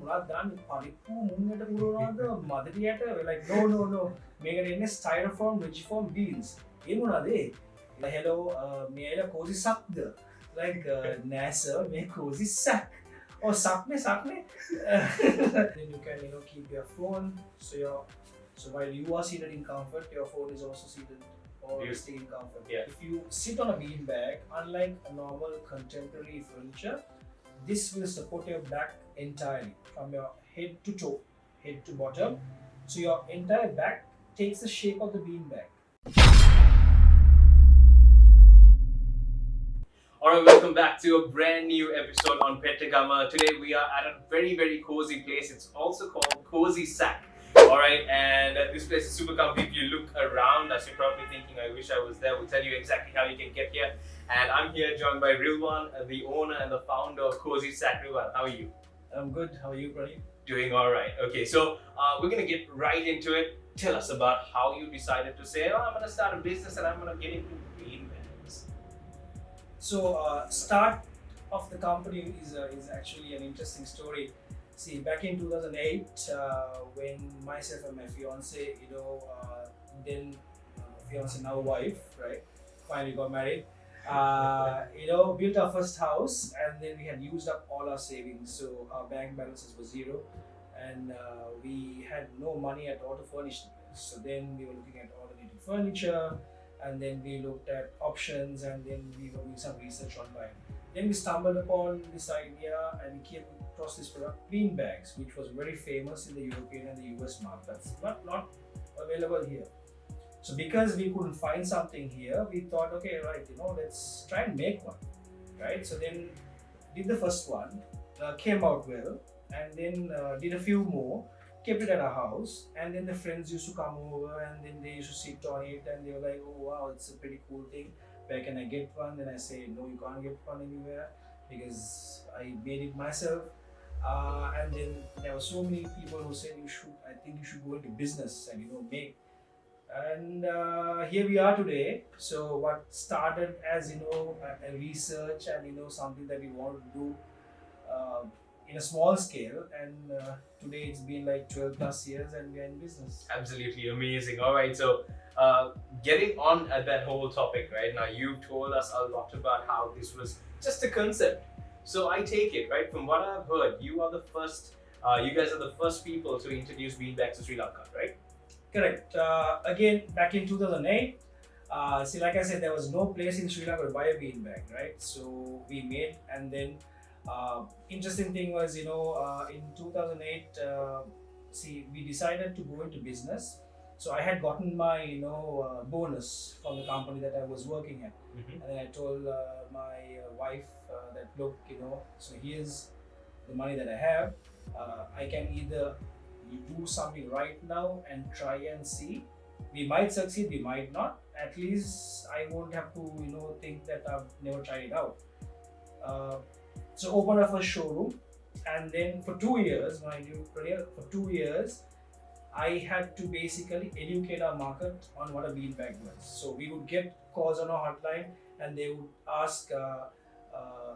මොනවද දාන්නේ පරිප්පු මුන්නට පුරවනවද මදරියට like no මේකට එන්නේ styrofoam vegiform beans ඒ මොනවද ඒ hello මේ ඇයිලා cozy sac like nෑ sir මේ cozy sac oh sac ne then you can keep your phone so while you are seated in comfort your phone is also seated or stay in comfort. Yeah. If you sit on a beanbag, unlike a normal contemporary furniture, this will support your back entirely from your head to toe, head to bottom. So your entire back takes the shape of the beanbag. Alright, welcome back to a brand new episode on Pettagama. Today we are at a very cozy place. It's also called Cozy Sac. Alright, and this place is super comfy. If you look around, as you're probably thinking, I wish I was there. We'll tell you exactly how you can get here. And I'm here joined by Rilwan, the owner and the founder of Cozy Sac. Rilwan, how are you? I'm good. How are you, Pradeep? Doing alright. Okay, so we're going to get right into it. Tell us about how you decided to say, I'm going to start a business and I'm going to get into beanbags. So start of the company is actually an interesting story. See, back in 2008, when myself and my fiance, then fiance now wife, right, finally got married, built our first house, and then we had used up all our savings, so our bank balances were zero, and we had no money at all to furnish the place. So then we were looking at alternative furniture, and then we looked at options, and then we were doing some research online. Then we stumbled upon this idea and we came across this product, beanbags, which was very famous in the European and the US markets, but not available here. So because we couldn't find something here, we thought, okay, right, let's try and make one, right? So then did the first one, came out well, and then did a few more, kept it at our house, and then the friends used to come over and then they used to sit on it and they were like, oh wow, it's a pretty cool thing. Where can I get one? Then I say, no, you can't get one anywhere because I made it myself. And then there were so many people who said, I think you should go into business and make. And here we are today. So what started as a research and something that we wanted to do in a small scale, and today it's been like 12 plus years and we are in business. Absolutely amazing. Alright, so getting on at that whole topic, right? Now you've told us a lot about how this was just a concept. So I take it, right, from what I've heard, you guys are the first people to introduce beanbags to Sri Lanka, right? Correct. Again, back in 2008, see, like I said, there was no place in Sri Lanka to buy a beanbag, right? So we made, and then interesting thing was, in 2008, we decided to go into business. So I had gotten my, bonus from the company that I was working at. Mm-hmm. And then I told my wife that, look, so here's the money that I have. I can either do something right now and try and see. We might succeed, we might not. At least I won't have to, think that I've never tried it out. So opened our first showroom, and then for 2 years, mind you, for 2 years, I had to basically educate our market on what a beanbag was. So we would get calls on our hotline, and they would ask,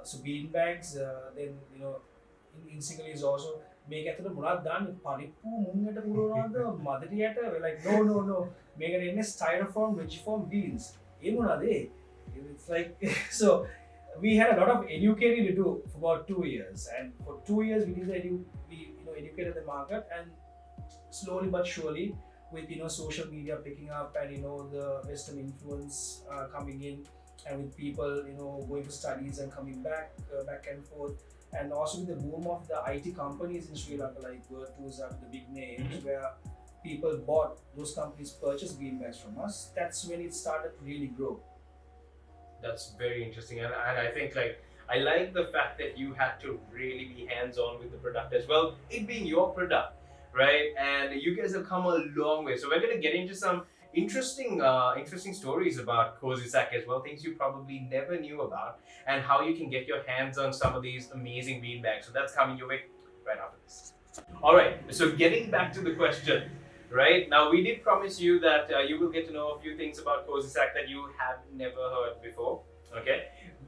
so beanbags, then in Sinhalese also, මේක ඇතුළේ මොනවද දාන්නේ පරිප්පු මුන්නට පුරවනවද මදරියට like no මේකට එන්නේ styrofoam vegiform beans ඒ මොනවද ඒ it's like so we had a lot of educating to do for about 2 years, and for 2 years we educated the market, and slowly but surely with social media picking up and the Western influence coming in, and with people going for studies and coming back and forth, and also with the boom of the IT companies in Sri Lanka like Virtus, the big names, where people bought, those companies purchased beanbags from us. That's when it started to really grow. That's very interesting, and I think I like the fact that you had to really be hands-on with the product as well, it being your product, right? And you guys have come a long way. So we're going to get into some interesting stories about Cozy Sac as well, things you probably never knew about, and how you can get your hands on some of these amazing beanbags. So that's coming your way right after this. Alright, so getting back to the question, right? Now we did promise you that you will get to know a few things about Cozy Sac that you have never heard before, okay?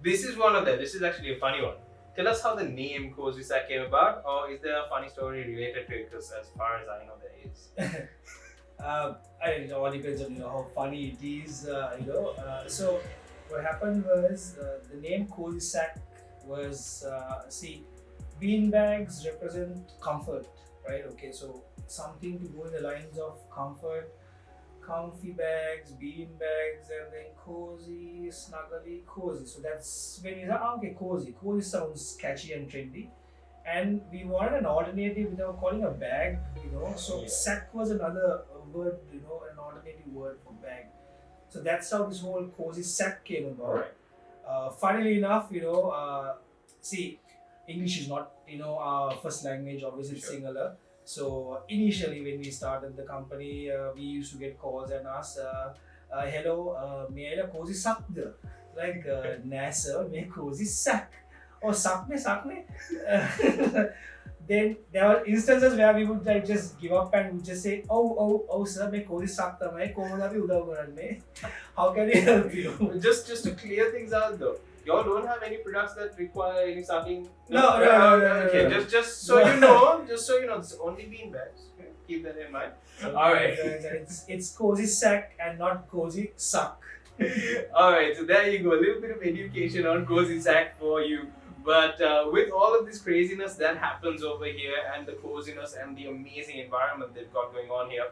This is one of them. This is actually a funny one. tell us how the name Cozy Sac came about, or is there a funny story related to it? Because as far as I know, there is. It all depends on how funny it is. So what happened was the name Cozy Sac was see, bean bags represent comfort, right? Okay, so something to go in the lines of comfort, comfy bags, bean bags, and then cozy, snuggly, cozy. So that's when you say, okay, cozy. Cozy sounds catchy and trendy. And we wanted an alternative without calling a bag, So Yeah. sack was another word, an alternative word for bag. So that's how this whole cozy sack came about. Right. Funnily enough, see, English is not, our first language, obviously it's Sure. singular. So initially when we started the company, we used to get calls and ask, hello, may I have cozy sack? Like, nah sir, may cozy sack. Oh, sack me. Then there were instances where we would like just give up and would just say, oh sir, मैं कोई सकता मैं कोमला भी उधर उधर में. How can we help you? Just to clear things out though, y'all don't have any products that require any sucking. No. Okay, just so you know, it's only bean bags. Okay? Keep that in mind. All right. It's cozy sack and not cozy suck. All right, so there you go, a little bit of education on Cozy Sac for you. But with all of this craziness that happens over here and the coziness and the amazing environment they've got going on here,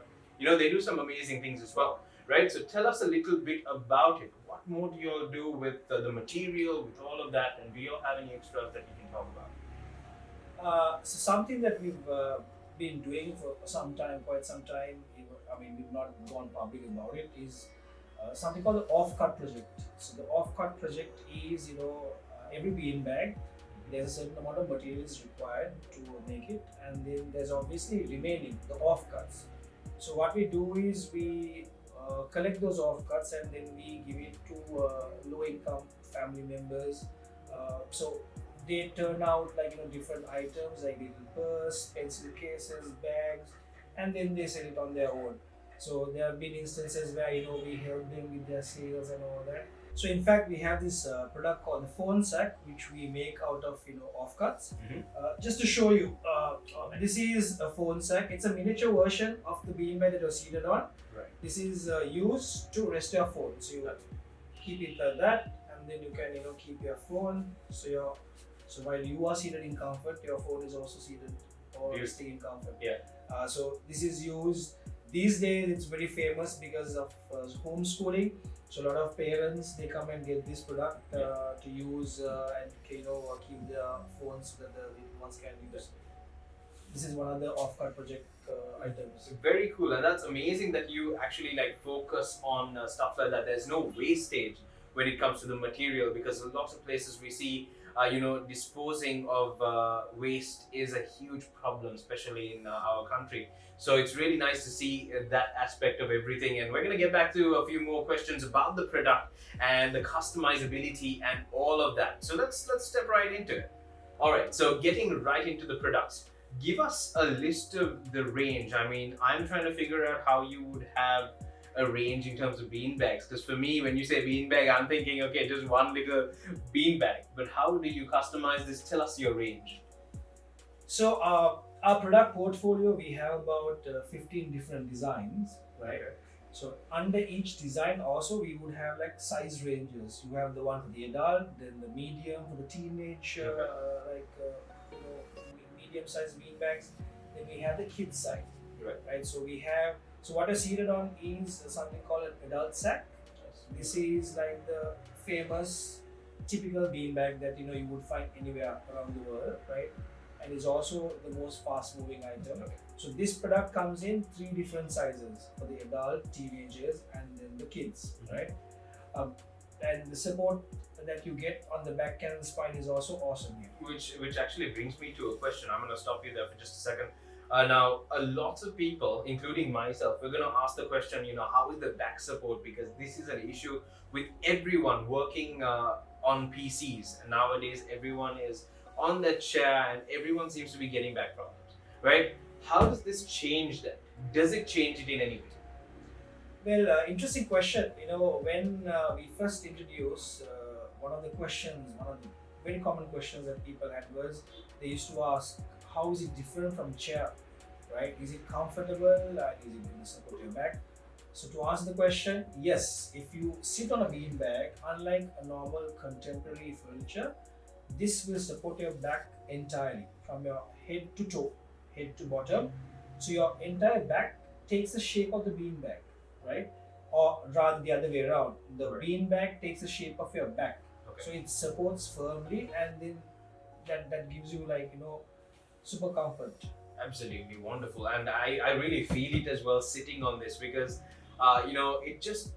they do some amazing things as well, right? So tell us a little bit about it. What more do you all do with the material, with all of that, and do you all have any extras that you can talk about? So something that we've been doing for quite some time, we've not gone public about it, is something called the off-cut project. So the off-cut project is, every bean bag, there's a certain amount of materials required to make it, and then there's obviously remaining, the off-cuts. So what we do is we collect those off-cuts and then we give it to low-income family members. So they turn out like different items like little purse, pencil cases, bags, and then they sell it on their own. So there have been instances where we help them with their sales and all that. So in fact, we have this product called the phone sack, which we make out of offcuts. Just to show you, this is a phone sack. It's a miniature version of the beanbag that you're seated on. Right. This is used to rest your phone. So you keep it like that, and then you can keep your phone. So while you are seated in comfort, your phone is also seated or resting in comfort. Yeah. So this is used. These days it's very famous because of homeschooling. So a lot of parents, they come and get this product to use and keep their phones so that the little ones can use. This is one of the off-cut project items. Very cool, and that's amazing that you actually focus on stuff like that. There's no wastage when it comes to the material, because lots of places we see disposing of waste is a huge problem, especially in our country. So it's really nice to see that aspect of everything. And we're going to get back to a few more questions about the product and the customizability and all of that. So let's step right into it. All right, so getting right into the products. Give us a list of the range. I'm trying to figure out how you would have a range in terms of bean bags, because for me, when you say bean bag, I'm thinking, okay, just one little bean bag. But how do you customize this? Tell us your range. So our product portfolio, we have about 15 different designs, right? Okay. So under each design also we would have size ranges. You have the one for the adult, then the medium for the teenage, medium-sized bean bags. Then we have the kid size, right? So what is seated on is something called an adult sack. This is like the famous typical beanbag that you would find anywhere around the world, right? And is also the most fast-moving item. So this product comes in 3 different sizes for the adult, teenagers, and then the kids, right? And the support that you get on the back and spine is also awesome here. Which actually brings me to a question. I'm going to stop you there for just a second. Now, a lot of people, including myself, we're going to ask the question, how is the back support? Because this is an issue with everyone working on PCs. And nowadays, everyone is on that chair and everyone seems to be getting back problems, right? How does this change that? Does it change it in any way? Well, interesting question. When we first introduced, one of the very common questions that people had was they used to ask, how is it different from chair, right? Is it comfortable? Is it going to support your back? So to answer the question, yes, if you sit on a beanbag, unlike a normal contemporary furniture, this will support your back entirely from your head to toe, head to bottom. So your entire back takes the shape of the beanbag, right? Or rather the other way around. The Right. beanbag takes the shape of your back. Okay. So it supports firmly, and then that gives you super comfort. Absolutely wonderful, and I really feel it as well sitting on this because it just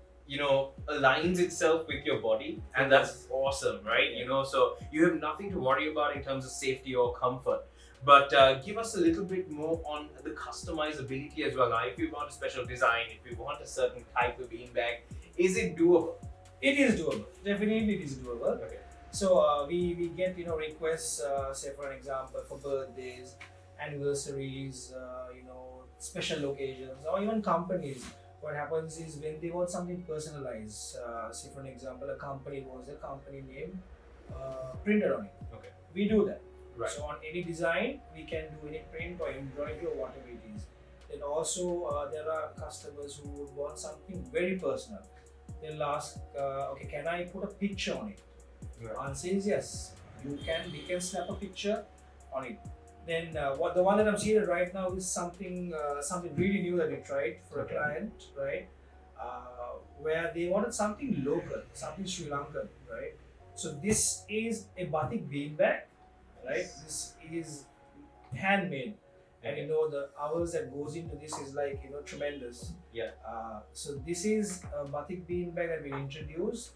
aligns itself with your body, and that's awesome, right? So you have nothing to worry about in terms of safety or comfort. But give us a little bit more on the customizability as well. Now, if you want a special design, if you want a certain type of beanbag, is it doable? It is doable. Definitely, it is doable. Okay. So we get requests, say for an example, for birthdays, anniversaries, special occasions, or even companies. What happens is when they want something personalized, say for an example, a company wants a company name printed on it. Okay. We do that. Right. So on any design, we can do any print or embroidery or whatever it is. Then also there are customers who would want something very personal. They'll ask, okay, can I put a picture on it? Right. Answer is yes. We can snap a picture on it. Then the one that I'm seeing right now is something really new that we tried for Okay. a client, right? Where they wanted something local, something Sri Lankan, right? So this is a batik beanbag, right? This is handmade, and the hours that goes into this is tremendous. Yeah. So this is a batik beanbag that we introduced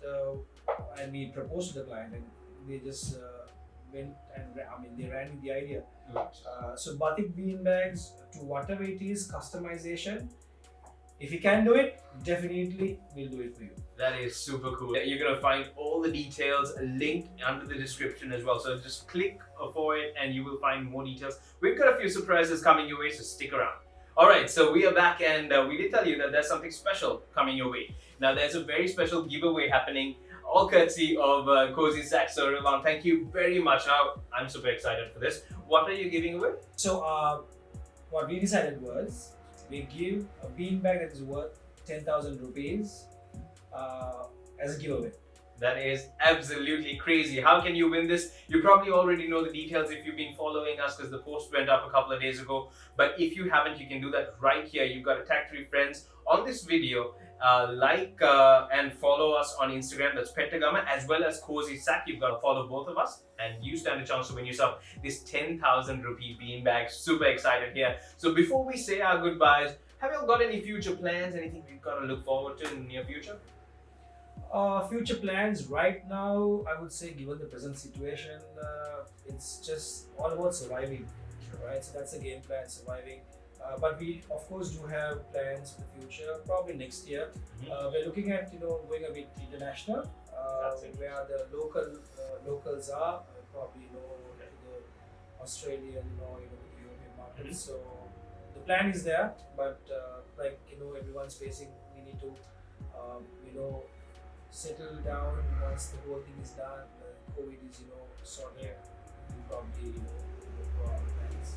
and we proposed to the client, and they just went and they ran with the idea. So batik beanbags, to whatever it is, customization. If you can do it, definitely we'll do it for you. That is super cool. You're gonna find all the details linked under the description as well. So just click for it and you will find more details. We've got a few surprises coming your way, so stick around. Alright, so we are back, and we did tell you that there's something special coming your way. Now there's a very special giveaway happening, all courtesy of Cozy Sac. So Rilwan, thank you very much. Now I'm super excited for this. What are you giving away? So what we decided was, we give a beanbag that is worth 10,000 rupees as a giveaway. That is absolutely crazy. How can you win this? You probably already know the details if you've been following us, because the post went up a couple of days ago. But if you haven't, you can do that right here. You've got to tag 3 friends on this video, like and follow us on Instagram. That's pettagama, as well as Cozy Sac. You've got to follow both of us, and you stand a chance to win yourself this 10,000 rupee beanbag. Super excited here. So before we say our goodbyes, have you all got any future plans? Anything we've got to look forward to in the near future? Future plans right now, I would say, given the present situation, it's just all about surviving, right? So that's the game plan, surviving. But we of course do have plans for the future, probably next year. We're looking at going a bit international, where the locals are, probably to the Australian or the European markets. So the plan is there, but everyone's facing, we need to settle down. Once the whole thing is done, COVID is sorted, we'll probably look for our plans.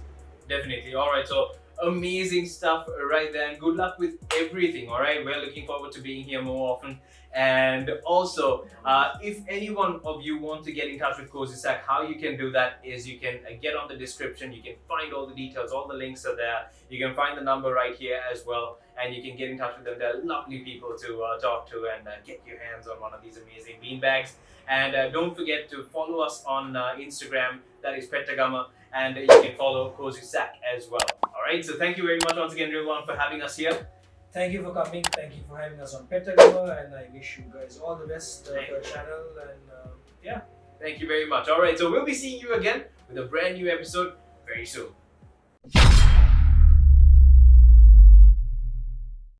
Definitely. All right, so amazing stuff right there, and good luck with everything. All right, we're looking forward to being here more often. And also, if any one of you want to get in touch with Cozy Sac, how you can do that is you can get on the description. You can find all the details, all the links are there. You can find the number right here as well, and you can get in touch with them. They're lovely people to talk to, and get your hands on one of these amazing beanbags. And don't forget to follow us on Instagram. That is pettagama, and you can follow Cozy Sac as well. All right, so thank you very much once again, Rilwan, for having us here. Thank you for coming. Thank you for having us on Pettagama, and I wish you guys all the best for your channel. And yeah, thank you very much. All right, so we'll be seeing you again with a brand new episode very soon.